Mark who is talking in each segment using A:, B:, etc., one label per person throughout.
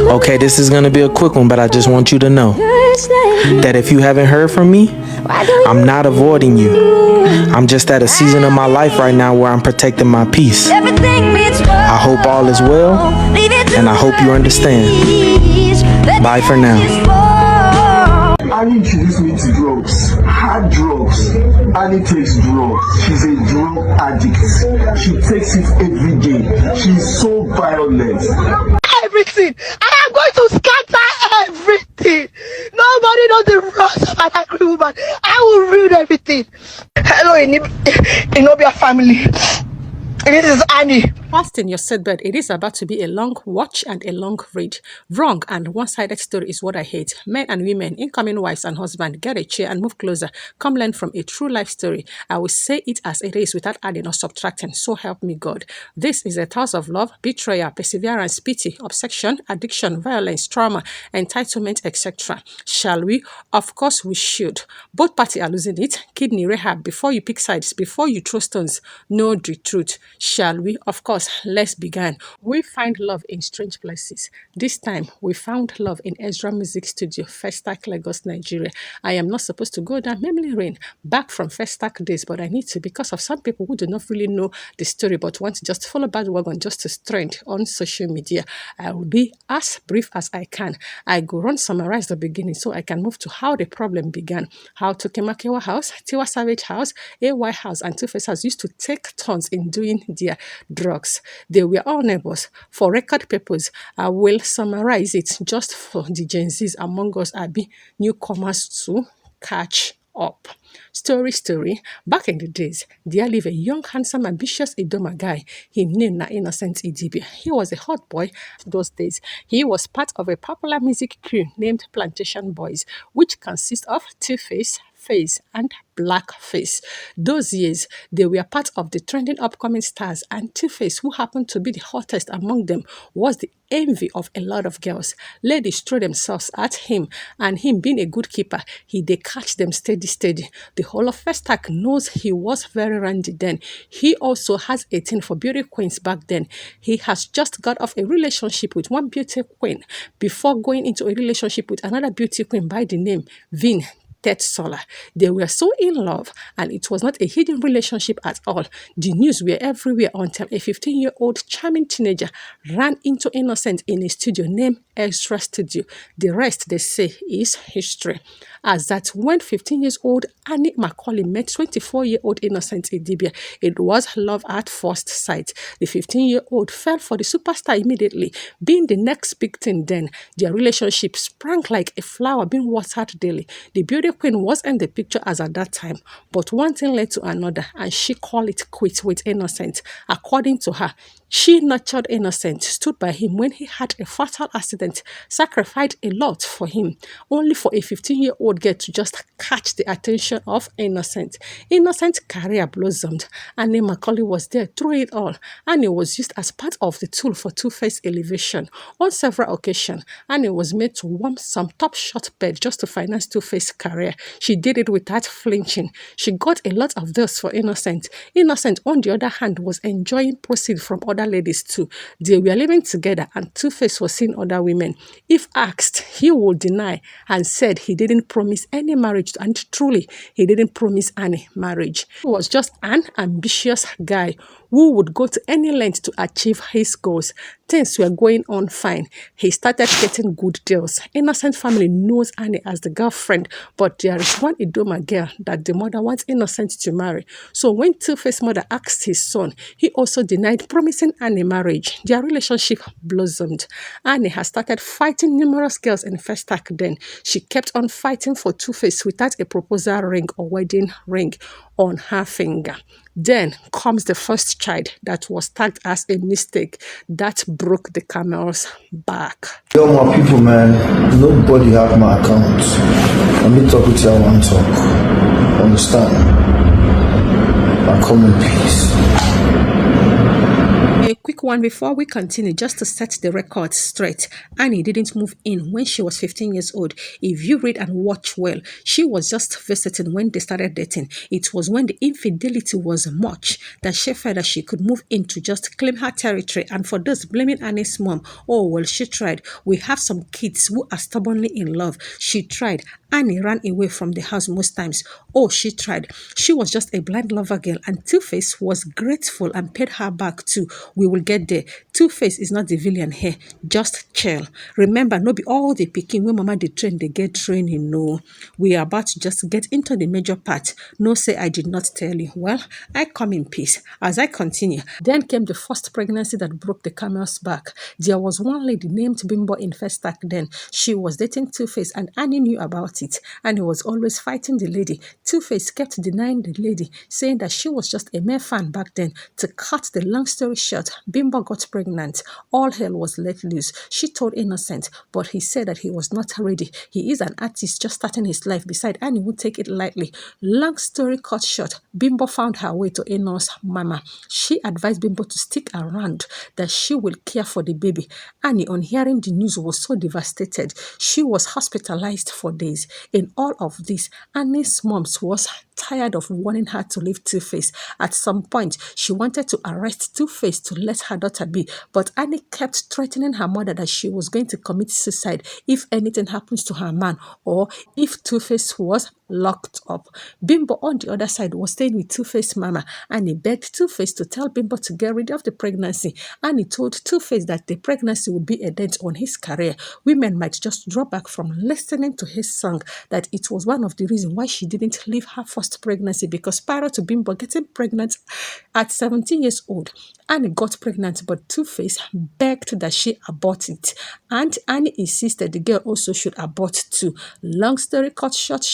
A: Okay, this is gonna be a quick one, but I just want you to know that if you haven't heard from me, I'm not avoiding you. I'm just at a season of my life right now where I'm protecting my peace. I hope all is well, and I hope you understand. Bye for now.
B: Annie introduced me to drugs, hard drugs. Annie takes drugs. She's a drug addict. She takes it every day. She's so violent.
C: Everything. I am going to scatter everything. Nobody knows the wrongs of an angry woman. I will ruin everything. Hello, Inobia family. This is Annie.
D: Fasten your seatbelt. It is about to be a long watch and a long read. Wrong and one-sided story is what I hate. Men and women, incoming wives and husbands, get a chair and move closer. Come learn from a true life story. I will say it as it is without adding or subtracting. So help me God. This is a tale of love, betrayal, perseverance, pity, obsession, addiction, violence, trauma, entitlement, etc. Shall we? Of course we should. Both parties are losing it. Kidney rehab. Before you pick sides, before you throw stones, know the truth. Shall we? Of course. Let's begin. We find love in strange places. This time, we found love in Ezra Music Studio, Festac, Lagos, Nigeria. I am not supposed to go down memory lane back from Festac days, but I need to because of some people who do not really know the story but want to just follow bandwagon just to trend on social media. I will be as brief as I can. I go run summarize the beginning so I can move to how the problem began. How Tokemakewa House, Tiwa Savage House, AY House, and Two-Face House used to take turns in doing their drugs. They were all neighbors. For record purpose, I will summarize it just for the Gen Zs among us, be newcomers to catch up. Story. Back in the days, there lived a young, handsome, ambitious Idoma guy. His name na Innocent Idibia. He was a hot boy those days. He was part of a popular music crew named Plantation Boys, which consists of Two-Face, Face, and Blackface. Those years, they were part of the trending upcoming stars, and Two-Face, who happened to be the hottest among them, was the envy of a lot of girls. Ladies threw themselves at him, and him being a good keeper, they catch them steady. The whole of Festac knows he was very randy then. He also has a thing for beauty queens back then. He has just got off a relationship with one beauty queen before going into a relationship with another beauty queen by the name Vin Solar. They were so in love, and it was not a hidden relationship at all. The news were everywhere until a 15-year-old charming teenager ran into Innocent in a studio named Extra Studio. The rest, they say, is history. As that when 15-year-old Annie Macaulay met 24-year-old Innocent Idibia, it was love at first sight. The 15-year-old fell for the superstar immediately, being the next big thing then. Their relationship sprang like a flower being watered daily. The beauty queen was in the picture as at that time, but one thing led to another, and she called it quits with Innocent. According to her, she nurtured Innocent, stood by him when he had a fatal accident, sacrificed a lot for him, only for a 15-year-old girl to just catch the attention of Innocent. Innocent's career blossomed. Annie Macaulay was there through it all. Annie was used as part of the tool for Two-Face elevation. On several occasions, Annie was made to warm some top shot bed just to finance Two-Face's career. She did it without flinching. She got a lot of this for Innocent. Innocent, on the other hand, was enjoying proceeds from other ladies too. They were living together, and Two-Face was seeing other women. If asked, he would deny and said he didn't promise any marriage, and truly, he didn't promise any marriage. He was just an ambitious guy who would go to any length to achieve his goals. Things were going on fine. He started getting good deals. Innocent family knows Annie as the girlfriend, but there is one Idoma girl that the mother wants Innocent to marry. So when Two-Face mother asked his son, he also denied promising Annie marriage. Their relationship blossomed. Annie has started fighting numerous girls in Festac then. She kept on fighting for Two-Face without a proposal ring or wedding ring on her finger. Then comes the first child that was tagged as a mistake that broke the camel's back.
B: Yo, my people, man, nobody have my account. Let me talk with you, I want to talk. Understand? I come in peace.
D: A Quick one before we continue, just to set the record straight. Annie didn't move in when she was 15 years old. If you read and watch well, she was just visiting when they started dating. It was when the infidelity was much that she felt that she could move in to just claim her territory. And for this, blaming Annie's mom, oh, well, she tried. We have some kids who are stubbornly in love. She tried. Annie ran away from the house most times. Oh, she tried. She was just a blind lover girl, and Two-Face was grateful and paid her back too. We will get there. Two-Face is not the villain here. Just chill. Remember, no be all the picking when mama they train, they get training. No. We are about to just get into the major part. No say I did not tell you. Well, I come in peace. As I continue, then came the first pregnancy that broke the camel's back. There was one lady named Bimbo in Festac then. She was dating Two-Face and Annie knew about it. And he was always fighting the lady. Two-Face kept denying the lady, saying that she was just a mere fan back then. To cut the long story short, Bimbo got pregnant. All hell was let loose. She told Innocent, but he said that he was not ready. He is an artist just starting his life. Besides, Annie would take it lightly. Long story cut short, Bimbo found her way to Innoc's mama. She advised Bimbo to stick around, that she will care for the baby. Annie, on hearing the news, was so devastated. She was hospitalized for days. In all of this, Annie's mom was tired of wanting her to leave Two-Face. At some point, she wanted to arrest Two-Face to let her daughter be, but Annie kept threatening her mother that she was going to commit suicide if anything happens to her man or if Two-Face was locked up. Bimbo, on the other side, was staying with Two-Face mama, and he begged Two-Face to tell Bimbo to get rid of the pregnancy, and he told Two-Face that the pregnancy would be a dent on his career. Women might just draw back from listening to his song, that it was one of the reasons why she didn't leave her first pregnancy, because prior to Bimbo getting pregnant at 17 years old, Annie got pregnant, but Two-Face begged that she abort it, and Annie insisted the girl also should abort too. Long story cut short,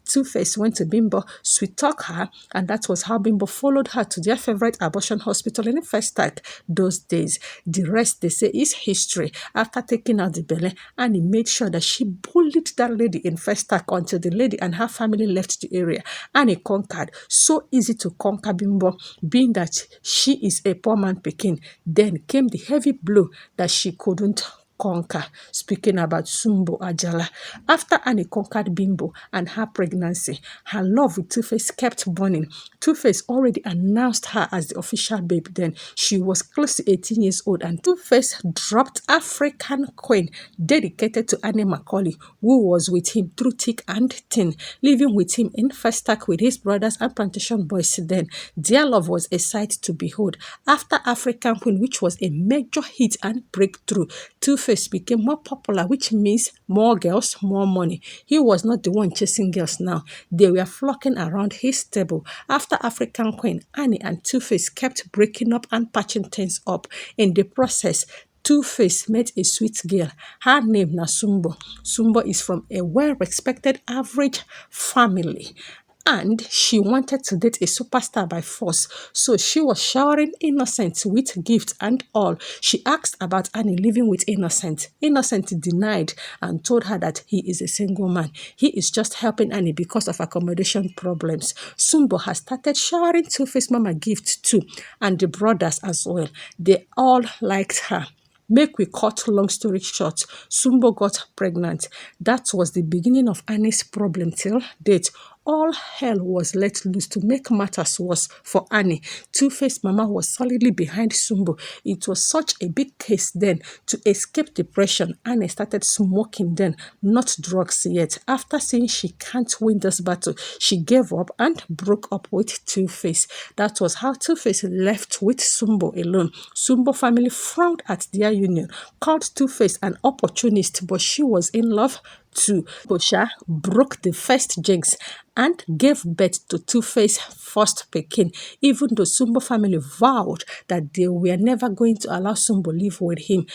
D: Two-Face went to Bimbo, sweet talk her, and that was how Bimbo followed her to their favorite abortion hospital in Festac those days. The rest, they say, is history. After taking out the belly, Annie made sure that she bullied that lady in Festac until the lady and her family left the area. Annie conquered. So easy to conquer Bimbo, being that she is a poor man picking. Then came the heavy blow that she couldn't conquer. Speaking about Sumbo Ajala, after Annie conquered Bimbo and her pregnancy, her love with Two-Face kept burning. Two-Face already announced her as the official babe then. She was close to 18 years old, and Two-Face dropped African Queen, dedicated to Annie Macaulay, who was with him through thick and thin, living with him in Festac with his brothers and plantation boys then. Their love was a sight to behold. After African Queen, which was a major hit and breakthrough, Two-Face became more popular, which means more girls, more money. He was not the one chasing girls now. They were flocking around his table. After African Queen, Annie and Two-Face kept breaking up and patching things up. In the process, Two-Face met a sweet girl. Her name na Sumbo. Sumbo is from a well-respected average family, and she wanted to date a superstar by force. So she was showering Innocent with gifts and all. She asked about Annie living with Innocent. Innocent denied and told her that he is a single man. He is just helping Annie because of accommodation problems. Sumbo has started showering Two-Face mama gifts too, and the brothers as well. They all liked her. Make we cut long story short, Sumbo got pregnant. That was the beginning of Annie's problem till date. All hell was let loose. To make matters worse for Annie, Two-Face mama was solidly behind Sumbo. It was such a big case then. To escape depression, Annie started smoking then, not drugs yet. After seeing she can't win this battle, she gave up and broke up with Two-Face. That was how Two-Face left with Sumbo alone. Sumbo family frowned at their union, called Two-Face an opportunist, but she was in love too. Bosha broke the first jinx and gave birth to Two-Face first Pekin, even though Sumbo family vowed that they were never going to allow Sumbo live with him.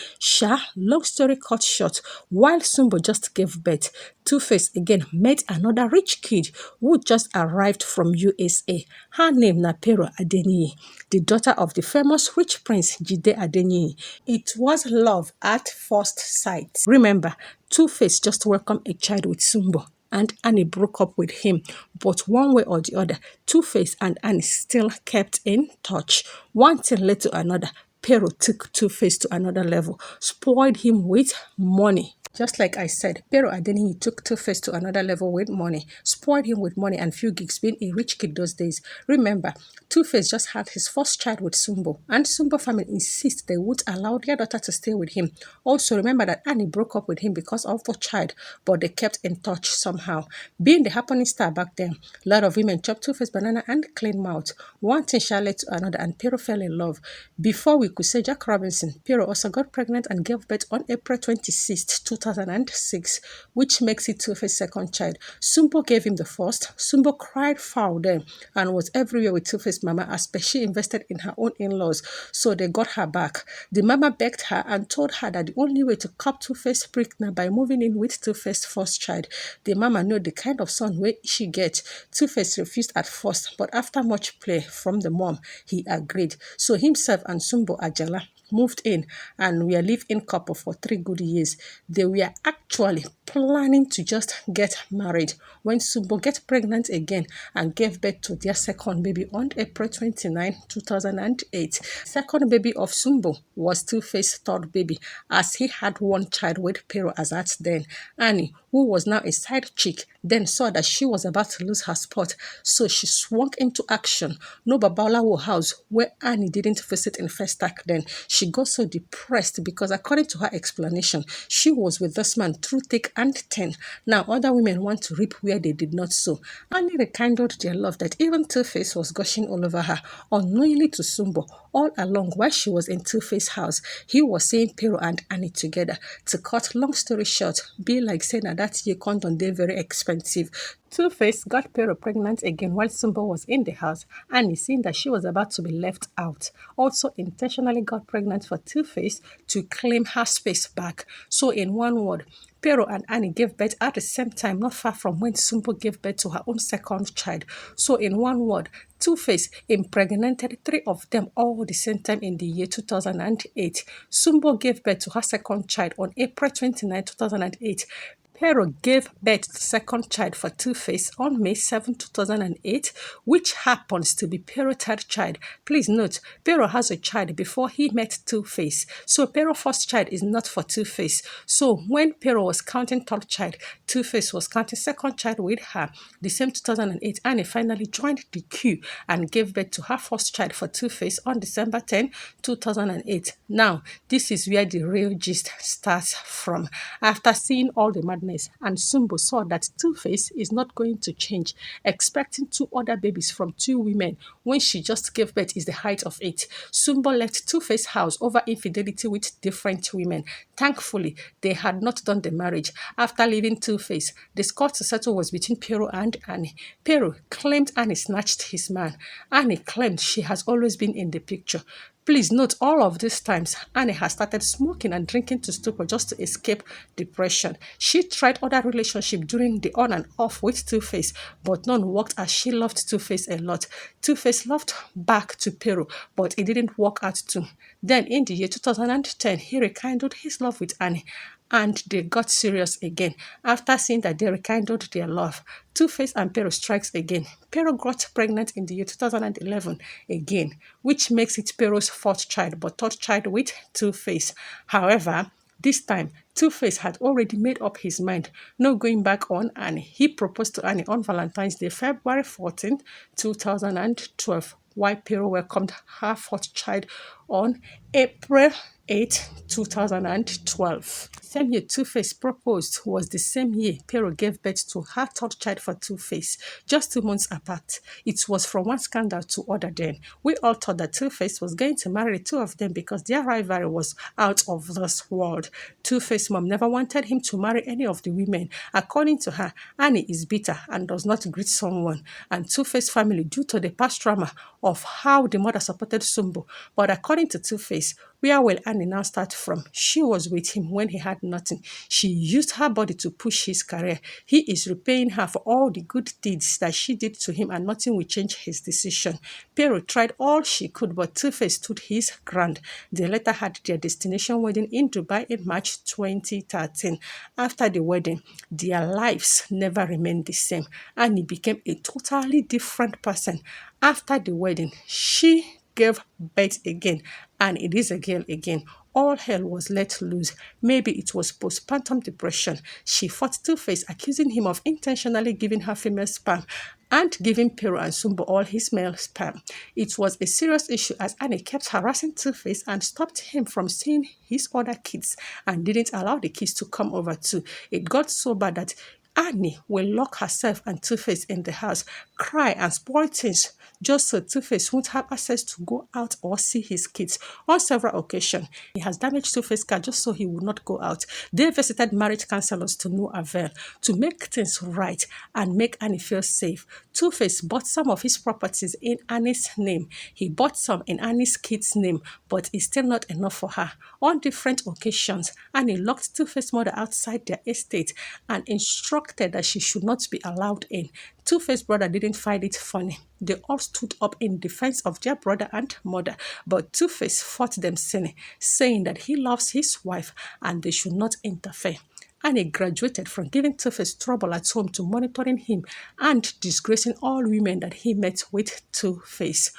D: Long story cut short, while Sumbo just gave birth, Two-Face again met another rich kid who just arrived from USA. Her name na Pero Adeniyi, the daughter of the famous rich prince Jide Adeniyi. It was love at first sight. Remember, Two-Face just welcomed a child with Sumbo, and Annie broke up with him. But one way or the other, Two-Face and Annie still kept in touch. One thing led to another. Pero took Two-Face to another level, spoiled him with money. Just like I said, Pero Adeniyi took Two-Face to another level with money, spoiled him with money and few gigs, being a rich kid those days. Remember, Two-Face just had his first child with Sumbo, and Sumbo family insist they would allow their daughter to stay with him. Also, remember that Annie broke up with him because of the child, but they kept in touch somehow. Being the happening star back then, a lot of women chopped Two-Face banana and clean mouth. One thing shall led to another, and Pero fell in love. Before we could say Jack Robinson, Pero also got pregnant and gave birth on April 26th, 2006, which makes it Two-Face's second child. Sumbo gave him the first. Sumbo cried foul then and was everywhere with Two-Face mama as per she invested in her own in-laws, so they got her back. The mama begged her and told her that the only way to cop Two-Face pregnant by moving in with Two-Face's first child. The mama knew the kind of son where she get. Two-Face refused at first, but after much play from the mom, he agreed. So himself and Sumbo Ajala moved in and we are live-in couple for 3 good years. They were actually planning to just get married when Sumbo get pregnant again and gave birth to their second baby on April 29, 2008. Second baby of Sumbo was Two-Face's third baby, as he had one child with Pero as at then. Annie, who was now a side chick, then saw that she was about to lose her spot, so she swung into action. No Babalawo house where Annie didn't visit in Festac then. She got so depressed because according to her explanation, she was with this man through thick and thin. Now other women want to reap where they did not sow. Annie rekindled their love that even Two-Face was gushing all over her, unknowingly to Sumbo. All along while she was in Two-Face's house, he was seeing Pero and Annie together. To cut long story short, be like saying that year condom they very expensive. Two-Face got Pero pregnant again while Sumbo was in the house, and seeing that she was about to be left out, also intentionally got pregnant for Two-Face to claim her space back. So in one word, Pero and Annie gave birth at the same time, not far from when Sumbo gave birth to her own second child. So in one word, Two-Face impregnated 3 of them all the same time in the year 2008. Sumbo gave birth to her second child on April 29, 2008. Pero gave birth to the second child for Two-Face on May 7, 2008, which happens to be Pero's third child. Please note, Pero has a child before he met Two-Face. So Pero's first child is not for Two-Face. So when Pero was counting third child, Two-Face was counting second child with her. The same 2008, Annie finally joined the queue and gave birth to her first child for Two-Face on December 10, 2008. Now, this is where the real gist starts from. After seeing all the madness, and Sumbo saw that Two-Face is not going to change, expecting 2 other babies from 2 women when she just gave birth is the height of it. Sumbo left Two-Face house over infidelity with different women. Thankfully, they had not done the marriage. After leaving Two-Face, the score to settle was between Pero and Annie. Pero claimed Annie snatched his man. Annie claimed she has always been in the picture. Please note, all of these times, Annie has started smoking and drinking to stupor just to escape depression. She tried other relationships during the on and off with Two-Face, but none worked as she loved Two-Face a lot. Two-Face loved back to Peru, but it didn't work out too. Then in the year 2010, he rekindled his love with Annie, and they got serious again. After seeing that they rekindled their love, Two-Face and Pero strikes again. Pero got pregnant in the year 2011 again, which makes it Pero's 4th child, but 3rd child with Two-Face. However, this time, Two-Face had already made up his mind, no going back on Annie. He proposed to Annie on Valentine's Day, February 14, 2012, while Pero welcomed her 4th child on April 8, 2012. Same year Two-Face proposed was the same year Pero gave birth to her 3rd child for Two-Face, just 2 months apart. It was from one scandal to other then. We all thought that Two-Face was going to marry 2 of them because their rivalry was out of this world. Two-Face mom never wanted him to marry any of the women. According to her, Annie is bitter and does not greet someone. And Two-Face family, due to the past trauma of how the mother supported Sumbo. But according to Two-Face, where will Annie now start from? She was with him when he had nothing. She used her body to push his career. He is repaying her for all the good deeds that she did to him, and nothing will change his decision. Pero tried all she could, but Two-Face stood his ground. They later had their destination wedding in Dubai in March 2013. After the wedding, their lives never remained the same. Annie became a totally different person. After the wedding, she gave birth again, and it is a girl again. All hell was let loose. Maybe it was postpartum depression. She fought Two-Face, accusing him of intentionally giving her female sperm and giving Pero and Sumbo all his male sperm. It was a serious issue as Annie kept harassing Two-Face and stopped him from seeing his other kids and didn't allow the kids to come over too. It got so bad that Annie will lock herself and Two-Face in the house, cry and spoil things just so Two-Face won't have access to go out or see his kids. On several occasions, he has damaged Two-Face's car just so he would not go out. They visited marriage counselors to no avail. To make things right and make Annie feel safe, Two-Face bought some of his properties in Annie's name. He bought some in Annie's kid's name, but it's still not enough for her. On different occasions, Annie locked Two-Face's mother outside their estate and instructed that she should not be allowed in. Two-Face's brother didn't find it funny. They all stood up in defense of their brother and mother, but Two-Face fought them silly, saying that he loves his wife and they should not interfere. Annie graduated from giving Two-Face trouble at home to monitoring him and disgracing all women that he met with Two-Face.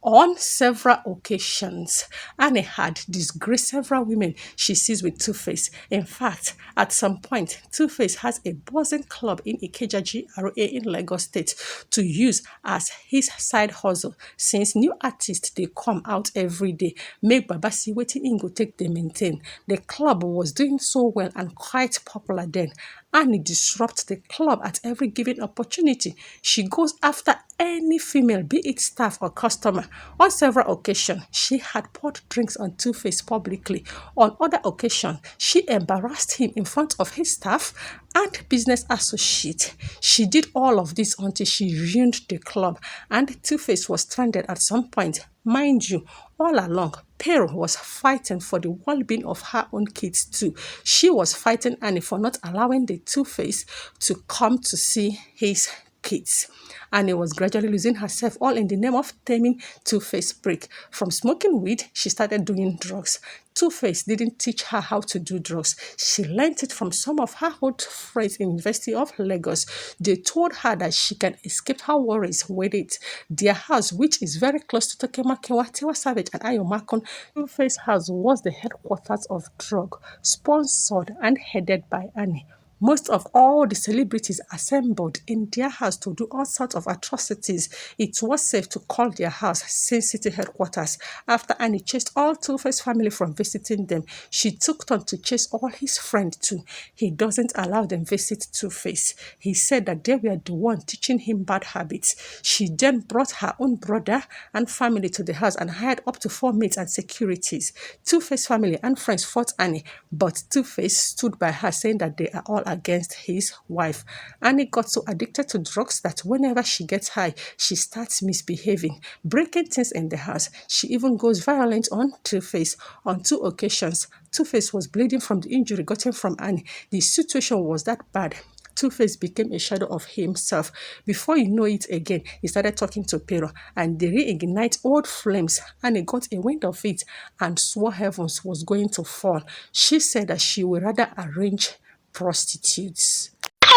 D: On several occasions, Annie had disgraced several women she sees with Two-Face. In fact, at some point, Two-Face has a buzzing club in Ikeja GRA in Lagos State to use as his side hustle. Since new artists, they come out every day, make Baba see wetin im go take dey maintain. The club was doing so well and quite popular then. Annie disrupts the club at every given opportunity. She goes after any female, be it staff or customer. On several occasions, she had poured drinks on Two-Face publicly. On other occasions, she embarrassed him in front of his staff and business associate. She did all of this until she ruined the club, and Two-Face was stranded at some point. Mind you, all along, Pero was fighting for the well-being of her own kids too. She was fighting Annie for not allowing the Two-Face to come to see his kids. Annie was gradually losing herself, all in the name of taming Two-Face break. From smoking weed, she started doing drugs. Two-Face didn't teach her how to do drugs. She learned it from some of her old friends in University of Lagos. They told her that she can escape her worries with it. Their house, which is very close to Tokemakewa, Tiwa Savage, and Ayomakon, Two-Face house was the headquarters of drug, sponsored and headed by Annie. Most of all the celebrities assembled in their house to do all sorts of atrocities. It was safe to call their house Sin City headquarters. After Annie chased all Two-Face family from visiting them, she took turn to chase all his friends too. He doesn't allow them visit Two-Face. He said that they were the one teaching him bad habits. She then brought her own brother and family to the house and hired up to 4 maids and securities. Two-Face family and friends fought Annie, but Two-Face stood by her, saying that they are all against his wife. Annie got so addicted to drugs that whenever she gets high, she starts misbehaving, breaking things in the house. She even goes violent on Two-Face. On 2 occasions, Two-Face was bleeding from the injury gotten from Annie. The situation was that bad. Two-Face became a shadow of himself. Before you know it again, he started talking to Pero and they reignite old flames. Annie got a wind of it and swore heavens was going to fall. She said that she would rather arrange prostitutes.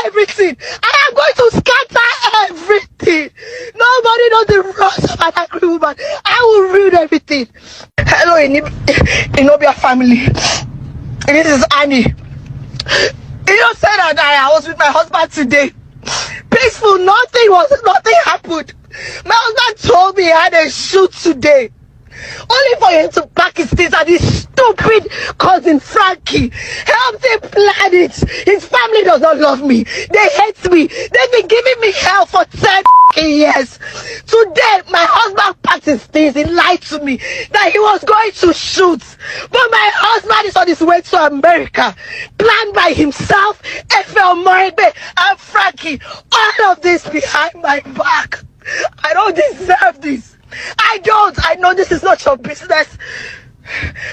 C: Everything. I am going to scatter everything. Nobody knows the wrongs of an angry woman. I will ruin everything. Hello, Inobia family. This is Annie. You know, said that I was with my husband today. Peaceful, nothing happened. My husband told me he had a shoot today. Only for him to pack his things and his stupid cousin Frankie helped him plan it. His family does not love me. They hate me. They've been giving me hell for 10 years. Today, my husband packed his things. He lied to me that he was going to shoot. But my husband is on his way to America. Planned by himself, FL Morebe, and Frankie. All of this behind my back. I don't deserve this. I don't. I know this is not your business.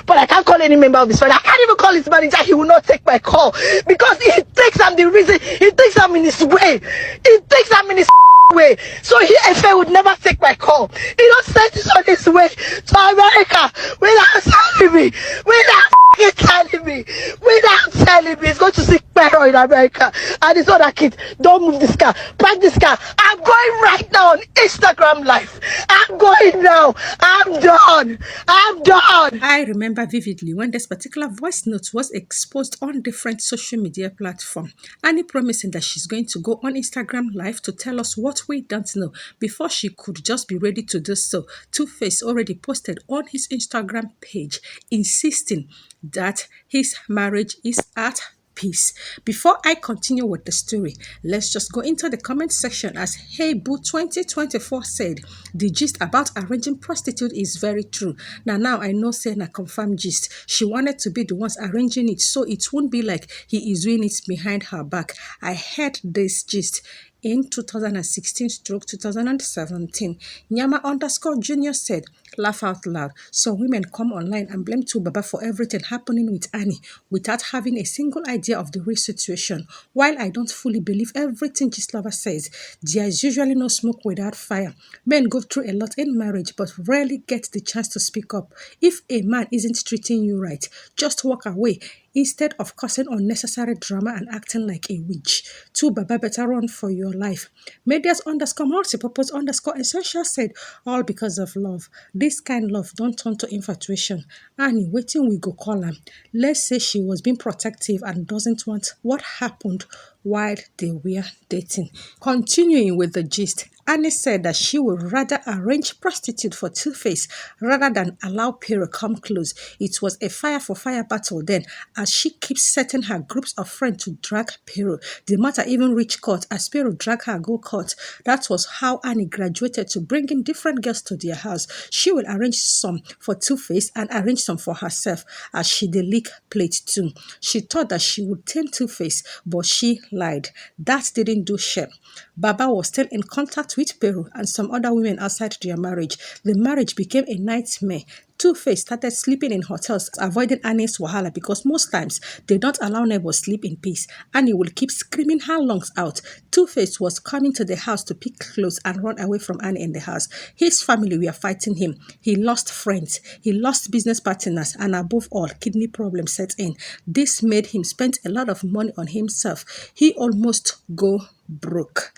C: But I can't call any member of his family. I can't even call his manager. He will not take my call. Because he thinks I'm the reason. He thinks I'm in his way. He thinks I'm in his way. So he, FA would never take my call. He don't send this on his way to America without telling me. Without telling me. Without telling me. He's going to seek Pero in America. And it's not a kid. Don't move this car. Park this car. I'm going right now on Instagram Live. I'm going now. I'm done. I'm done.
D: I remember vividly when this particular voice note was exposed on different social media platforms. Annie promising that she's going to go on Instagram Live to tell us what we don't know before she could just be ready to do so. Two-Face already posted on his Instagram page insisting that his marriage is at peace. Before I continue with the story, let's just go into the comment section as Hey Boo 2024 said, the gist about arranging prostitute is very true. Now I know say na confirmed gist. She wanted to be the ones arranging it so it won't be like he is doing it behind her back. I heard this gist in 2016/2017. Nyama underscore Junior said, laugh out loud. So women come online and blame Baba for everything happening with Annie without having a single idea of the real situation. While I don't fully believe everything Gislava says, there is usually no smoke without fire. Men go through a lot in marriage but rarely get the chance to speak up. If a man isn't treating you right, just walk away instead of causing unnecessary drama and acting like a witch. Baba better run for your life. Medias underscore multipurpose underscore essential said, all because of love. This kind love don't turn to infatuation. Annie, waiting we go call her. Let's say she was being protective and doesn't want what happened while they were dating. Continuing with the gist, Annie said that she would rather arrange prostitute for Two-Face rather than allow Pero come close. It was a fire for fire battle then, as she keeps setting her groups of friends to drag Pero. The matter even reached court as Pero dragged her go court. That was how Annie graduated to bringing different girls to their house. She will arrange some for Two-Face and arrange some for herself as she the lick plate too. She thought that she would tame Two-Face, but she lied. That didn't do shit. Baba was still in contact with Peru and some other women outside their marriage. The marriage became a nightmare. Two-Face started sleeping in hotels, avoiding Annie's wahala because most times they don't allow neighbors sleep in peace. Annie will keep screaming her lungs out. Two-Face was coming to the house to pick clothes and run away from Annie in the house. His family were fighting him. He lost friends. He lost business partners and above all, kidney problems set in. This made him spend a lot of money on himself. He almost go broke.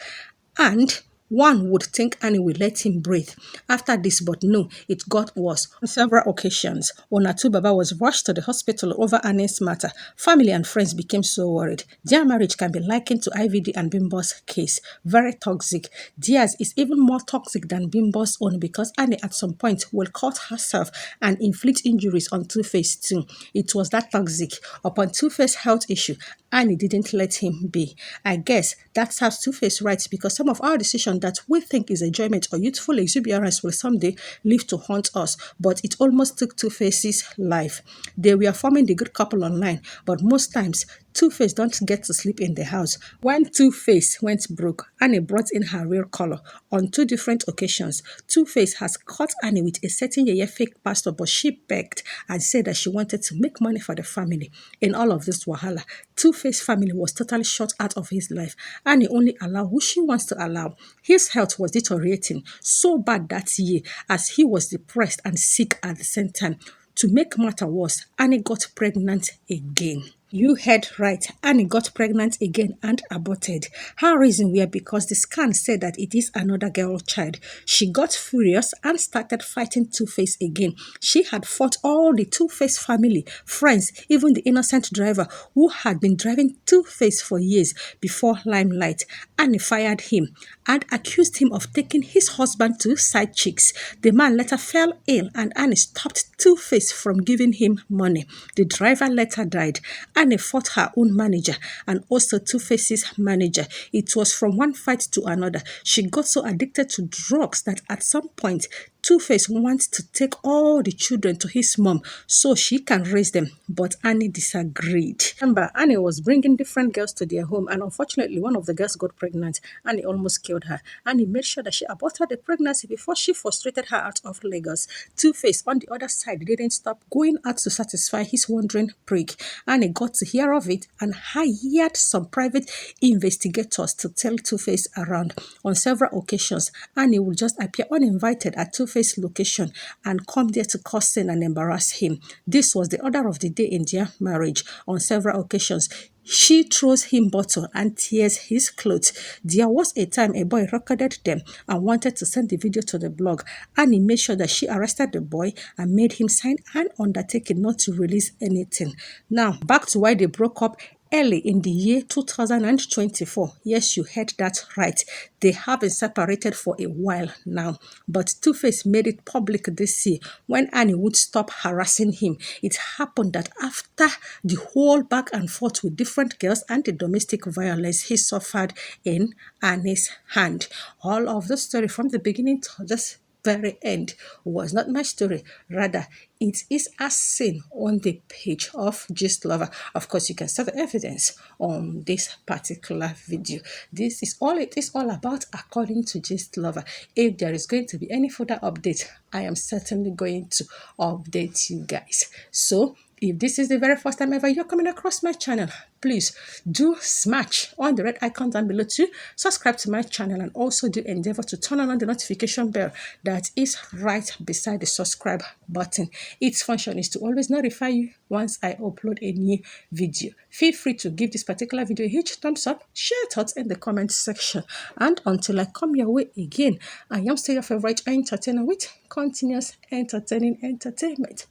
D: And one would think Annie will let him breathe after this, but no, it got worse. On several occasions, Baba was rushed to the hospital over Annie's matter. Family and friends became so worried. Their marriage can be likened to IVD and Bimbo's case. Very toxic. Theirs is even more toxic than Bimbo's own because Annie at some point will cut herself and inflict injuries on Two-Face too. It was that toxic. Upon Two-Face health issue, Annie didn't let him be. I guess that serves Two-Face right because some of our decisions that we think is enjoyment or youthful exuberance will someday live to haunt us, but it almost took Two-Face's life. They were forming the good couple online, but most times Two-Face don't get to sleep in the house. When Two-Face went broke, Annie brought in her real color. On 2 different occasions, Two-Face has caught Annie with a certain yeye fake pastor, but she begged and said that she wanted to make money for the family. In all of this wahala, Two-Face family was totally shut out of his life. Annie only allowed who she wants to allow. His health was deteriorating so bad that year as he was depressed and sick at the same time. To make matter worse, Annie got pregnant again. You heard right. Annie got pregnant again and aborted. Her reason were because the scan said that it is another girl child. She got furious and started fighting Two-Face again. She had fought all the Two-Face family, friends, even the innocent driver who had been driving Two-Face for years before Limelight. Annie fired him and accused him of taking his husband to side chicks. The man later fell ill and Annie stopped Two-Face from giving him money. The driver later died. Annie fought her own manager and also Two-Face's manager. It was from one fight to another. She got so addicted to drugs that at some point, Two-Face wants to take all the children to his mom so she can raise them, but Annie disagreed. Remember, Annie was bringing different girls to their home and unfortunately one of the girls got pregnant. Annie almost killed her. Annie made sure that she aborted the pregnancy before she frustrated her out of Lagos. Two-Face on the other side didn't stop going out to satisfy his wandering prick. Annie got to hear of it and hired some private investigators to tell Two-Face around. On several occasions, Annie would just appear uninvited at Two-Face location and come there to cause sin and embarrass him. This was the order of the day in their marriage. On several occasions, She throws him bottle and tears his clothes. There was a time a boy recorded them and wanted to send the video to the blog. Annie made sure that she arrested the boy and made him sign an undertaking not to release anything. Now, back to why they broke up early in the year 2024. Yes, you heard that right. They have been separated for a while now. But Two-Face made it public this year when Annie would stop harassing him. It happened that after the whole back and forth with different girls and the domestic violence he suffered in Annie's hand. All of the story from the beginning to this very end was not my story. Rather, it is as seen on the page of Gist Lover. Of course, you can see the evidence on this particular video. This is all it is all about according to Gist Lover. If there is going to be any further update, I am certainly going to update you guys. So, if this is the very first time ever you're coming across my channel, please do smash on the red icon down below to subscribe to my channel, and also do endeavor to turn on the notification bell that is right beside the subscribe button. Its function is to always notify you once I upload a new video. Feel free to give this particular video a huge thumbs up, share thoughts in the comment section, and until I come your way again, I am still your favorite entertainer with continuous entertaining entertainment.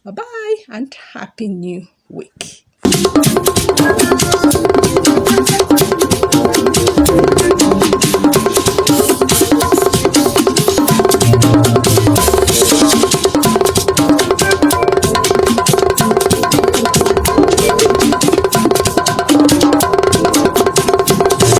D: Bye-bye and happy new week.